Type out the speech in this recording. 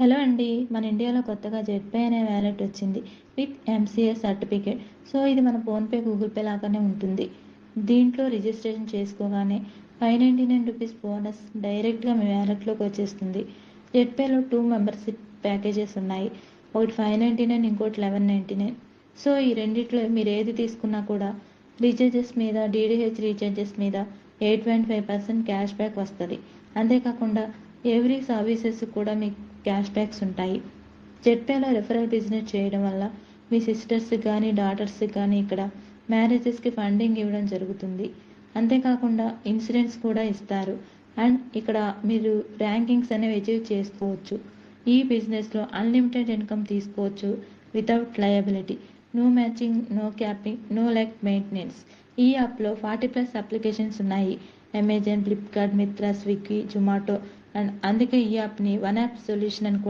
Hello అండి. మన ఇండియాలో కొత్తగా జెట్‌పే అనే వాలెట్ వచ్చింది. With MCS certificate. సో, ఇది మన ఫోన్‌పే, గూగుల్ పే లాగానే ఉంటుంది. దీంట్లో రిజిస్ట్రేషన్ చేసుకోగానే ₹599 బోనస్ డైరెక్ట్‌గా మీ వాలెట్‌లోకి వచ్చేస్తుంది. జెట్‌పేలో 2 మెంబర్‌షిప్ ప్యాకేజెస్ ఉన్నాయి. ఒకటి $599, ఇంకోటి $1199. సో, ఈ రెండిట్లో మీరు ఏది తీసుకున్నా కూడా రీచార్జెస్ మీద, డీడీహెచ్ రీచార్జెస్ మీద 8.5% క్యాష్ బ్యాక్ వస్తది. అంతేకాకుండా ఎవ్రీ సర్వీసెస్ కూడా మీకు క్యాష్ బ్యాక్స్ ఉంటాయి. జెట్‌పేలో రెఫరల్ బిజినెస్ చేయడం వల్ల మీ సిస్టర్స్‌కి కానీ, డాటర్స్‌కి కానీ ఇక్కడ మ్యారేజెస్‌కి ఫండింగ్ ఇవ్వడం జరుగుతుంది. అంతేకాకుండా ఇన్సూరెన్స్ కూడా ఇస్తారు. అండ్ ఇక్కడ మీరు ర్యాంకింగ్స్ అనేవి అచీవ్ చేసుకోవచ్చు. ఈ బిజినెస్‌లో అన్‌లిమిటెడ్ ఇన్‌కమ్ తీసుకోవచ్చు without liability. No matching, no capping, no leg maintenance. ఈ యాప్‌లో 40+ అప్లికేషన్స్ ఉన్నాయి. అమెజాన్, ఫ్లిప్‌కార్ట్, మిత్రా, స్విగ్గీ, జొమాటో అండ్ అందుకే ఈ యాప్‌ని వన్ యాప్ సొల్యూషన్ అని కూడా